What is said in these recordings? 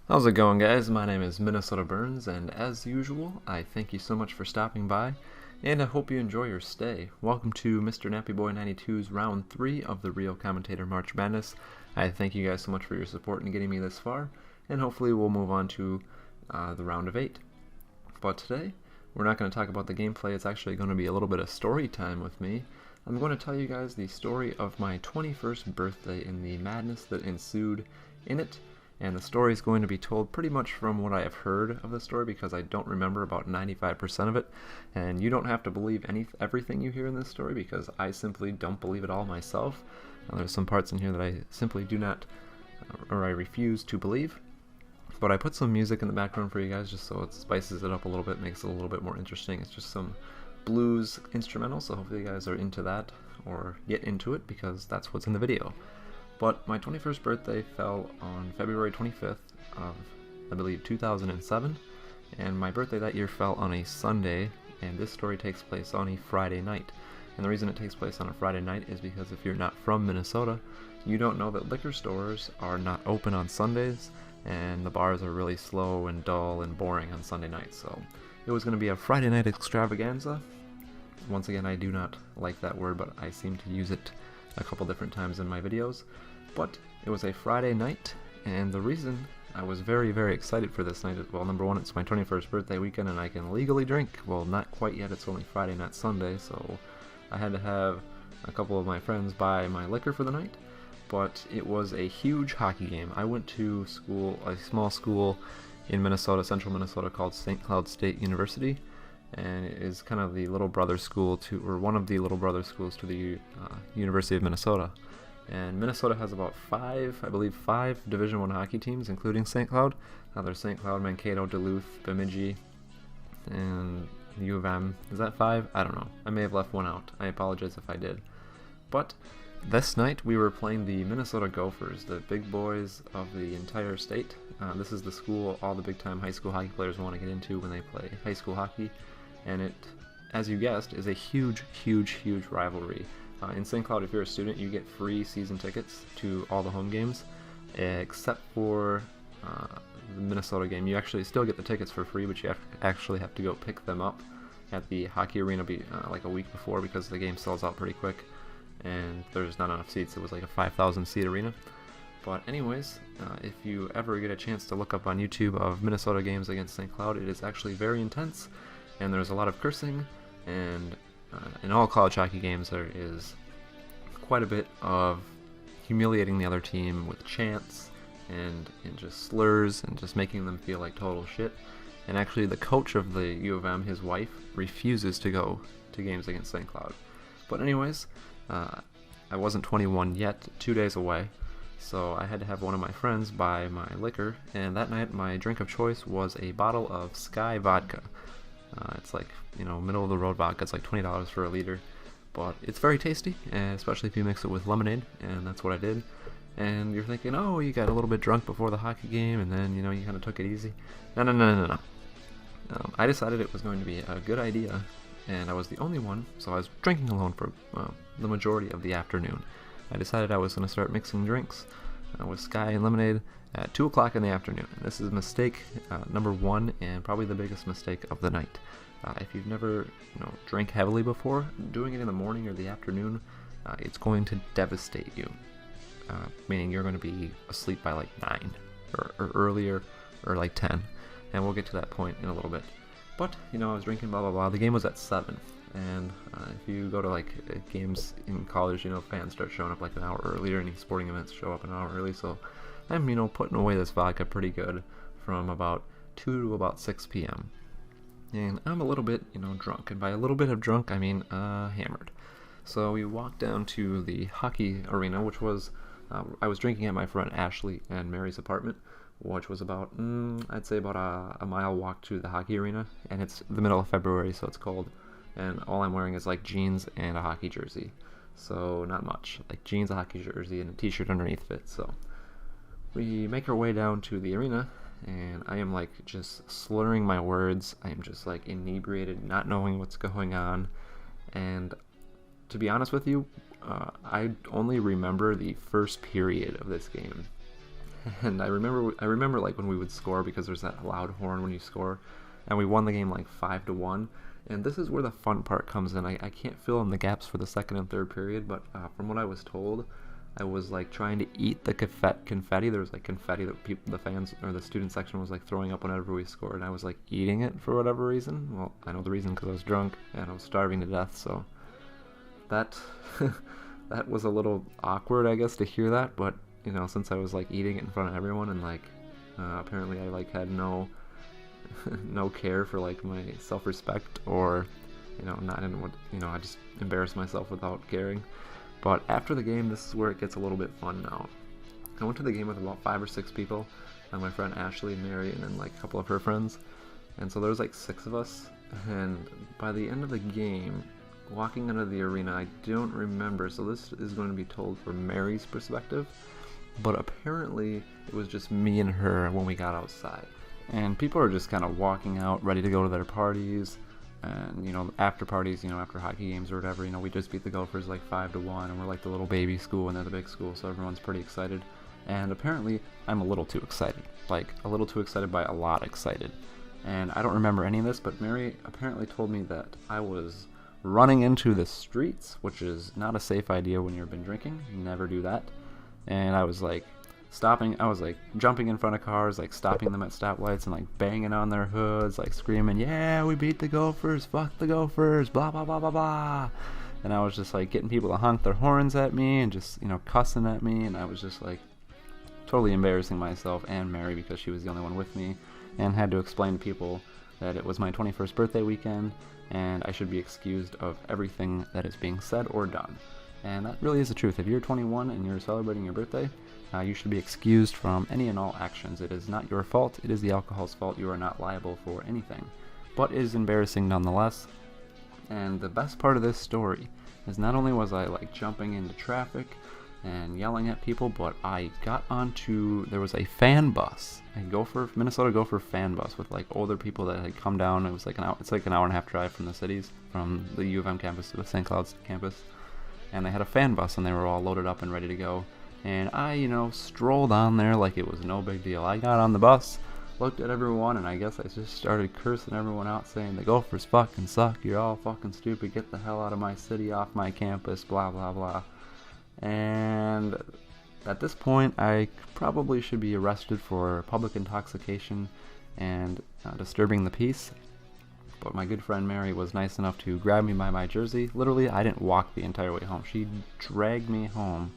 How's it going, guys? My name is Minnesota Burns, and as usual, I thank you so much for stopping by, and I hope you enjoy your stay. Welcome to Mr. Nappyboy 92's Round 3 of the Real Commentator March Madness. I thank you guys so much for your support in getting me this far, and hopefully we'll move on to the round of 8. But today, we're not going to talk about the gameplay. It's actually going to be a little bit of story time with me. I'm going to tell you guys the story of my 21st birthday and the madness that ensued in it. And the story is going to be told pretty much from what I have heard of the story, because I don't remember about 95% of it. And you don't have to believe everything you hear in this story, because I simply don't believe it all myself. There's some parts in here that I simply do not, or I refuse to believe. But I put some music in the background for you guys just so it spices it up a little bit, makes it a little bit more interesting. It's just some blues instrumental, so hopefully you guys are into that, or get into it, because that's what's in the video. But my 21st birthday fell on February 25th of, I believe, 2007, and my birthday that year fell on a Sunday, and this story takes place on a Friday night. And the reason it takes place on a Friday night is because if you're not from Minnesota, you don't know that liquor stores are not open on Sundays, and the bars are really slow and dull and boring on Sunday nights. So it was going to be a Friday night extravaganza. Once again, I do not like that word, but I seem to use it a couple different times in my videos. But it was a Friday night, and the reason I was very, very excited for this night is, well, number one, it's my 21st birthday weekend and I can legally drink. Well, not quite yet, it's only Friday, not Sunday, so I had to have a couple of my friends buy my liquor for the night. But it was a huge hockey game. I went to school, a small school in Minnesota, central Minnesota, called St. Cloud State University, and it is kind of the little brother school to, or one of the little brother schools to the University of Minnesota. And Minnesota has about five Division I hockey teams, including St. Cloud. There's St. Cloud, Mankato, Duluth, Bemidji, and U of M. Is that 5? I don't know. I may have left one out. I apologize if I did. But this night we were playing the Minnesota Gophers, the big boys of the entire state. This is the school all the big-time high school hockey players want to get into when they play high school hockey. And it, as you guessed, is a huge, huge, huge rivalry. In St. Cloud, if you're a student, you get free season tickets to all the home games, except for the Minnesota game. You actually still get the tickets for free, but you actually have to go pick them up at the hockey arena like a week before, because the game sells out pretty quick, and there's not enough seats. It was like a 5,000 seat arena. But anyways, if you ever get a chance to look up on YouTube of Minnesota games against St. Cloud, it is actually very intense, and there's a lot of cursing, and in all college hockey games there is quite a bit of humiliating the other team with chants and just slurs and just making them feel like total shit. And actually the coach of the U of M, his wife, refuses to go to games against St. Cloud. But anyways, I wasn't 21 yet, 2 days away, so I had to have one of my friends buy my liquor, and that night my drink of choice was a bottle of Sky vodka. It's like, middle of the road vodka. It's like $20 for a liter, but it's very tasty, and especially if you mix it with lemonade, and that's what I did. And you're thinking, oh, you got a little bit drunk before the hockey game, and then, you kind of took it easy. No. I decided it was going to be a good idea, and I was the only one, so I was drinking alone for the majority of the afternoon. I decided I was going to start mixing drinks with Sky and lemonade at 2 o'clock in the afternoon. And this is mistake number 1, and probably the biggest mistake of the night. If you've never drank heavily before, doing it in the morning or the afternoon, it's going to devastate you. Meaning you're going to be asleep by like 9 or earlier, or like 10. And we'll get to that point in a little bit. But, I was drinking, blah, blah, blah. The game was at 7. And if you go to like games in college, fans start showing up like an hour earlier, and sporting events show up an hour early. So I'm, putting away this vodka pretty good from about 2 to about 6 p.m. And I'm a little bit, drunk. And by a little bit of drunk, I mean hammered. So we walked down to the hockey arena, which was, I was drinking at my friend Ashley and Mary's apartment, which was about, I'd say about a mile walk to the hockey arena. And it's the middle of February, so it's cold. And all I'm wearing is like jeans and a hockey jersey. So not much. Like jeans, a hockey jersey, and a t-shirt underneath it. So we make our way down to the arena, and I am like just slurring my words. I am just like inebriated, not knowing what's going on. And to be honest with you, I only remember the first period of this game. And I remember like when we would score, because there's that loud horn when you score, and we won the game like 5-1. And this is where the fun part comes in. I can't fill in the gaps for the second and third period, but from what I was told, I was like trying to eat the confetti. There was like confetti that the fans or the student section was like throwing up whenever we scored, and I was like eating it for whatever reason. Well, I know the reason, because I was drunk and I was starving to death. So that that was a little awkward, I guess, to hear that. But since I was like eating it in front of everyone, and like apparently I like had no no care for like my self-respect, or not in what I just embarrassed myself without caring. But after the game, this is where it gets a little bit fun now. I went to the game with about 5 or 6 people, and my friend Ashley, Mary, and then like a couple of her friends, and so there was like 6 of us. And by the end of the game, walking into the arena, I don't remember, so this is going to be told from Mary's perspective, but apparently it was just me and her when we got outside. And people are just kind of walking out, ready to go to their parties, and after parties, after hockey games or whatever, we just beat the Gophers like 5-1, and we're like the little baby school and they're the big school, so everyone's pretty excited. And apparently I'm a little too excited, like a little too excited by a lot excited. And I don't remember any of this, but Mary apparently told me that I was running into the streets, which is not a safe idea when you've been drinking. Never do that. And I was like jumping in front of cars, like stopping them at stoplights and like banging on their hoods, like screaming, "Yeah, we beat the Gophers, fuck the Gophers, blah blah blah blah blah." And I was just like getting people to honk their horns at me and just cussing at me, and I was just like totally embarrassing myself and Mary, because she was the only one with me, and had to explain to people that it was my 21st birthday weekend and I should be excused of everything that is being said or done. And that really is the truth. If you're 21 and you're celebrating your birthday, you should be excused from any and all actions. It is not your fault. It is the alcohol's fault. You are not liable for anything. But it is embarrassing nonetheless. And the best part of this story is not only was I like jumping into traffic and yelling at people, but I got there was a fan bus, a Minnesota Gopher fan bus with like older people that had come down. It was like it's like an hour and a half drive from the U of M campus to the St. Cloud's campus. And they had a fan bus, and they were all loaded up and ready to go. And I, strolled on there like it was no big deal. I got on the bus, looked at everyone, and I guess I just started cursing everyone out, saying, "The Gophers fucking suck, you're all fucking stupid, get the hell out of my city, off my campus, blah blah blah." And at this point, I probably should be arrested for public intoxication and disturbing the peace. But my good friend Mary was nice enough to grab me by my jersey. Literally, I didn't walk the entire way home. She dragged me home,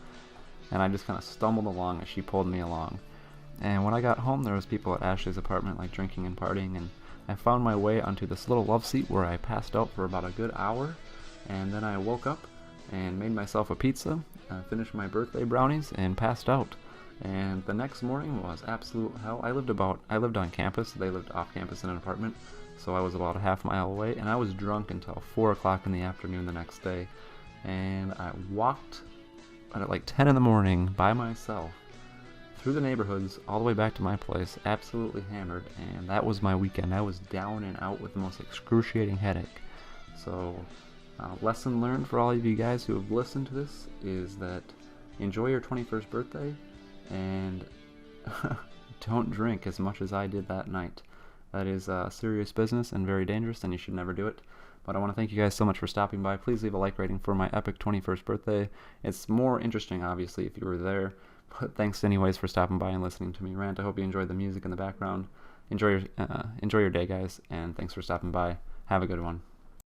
and I just kind of stumbled along as she pulled me along. And when I got home, there was people at Ashley's apartment like drinking and partying, and I found my way onto this little love seat where I passed out for about a good hour, and then I woke up and made myself a pizza, finished my birthday brownies, and passed out. And the next morning was absolute hell. I lived on campus. They lived off campus in an apartment, so I was about a half mile away, and I was drunk until 4 o'clock in the afternoon the next day. And I walked at like 10 in the morning by myself through the neighborhoods all the way back to my place, absolutely hammered, and that was my weekend. I was down and out with the most excruciating headache. So lesson learned for all of you guys who have listened to this is that enjoy your 21st birthday, and don't drink as much as I did that night. That is serious business and very dangerous, and you should never do it. But I want to thank you guys so much for stopping by. Please leave a like rating for my epic 21st birthday. It's more interesting, obviously, if you were there. But thanks anyways for stopping by and listening to me rant. I hope you enjoyed the music in the background. Enjoy your day, guys, and thanks for stopping by. Have a good one.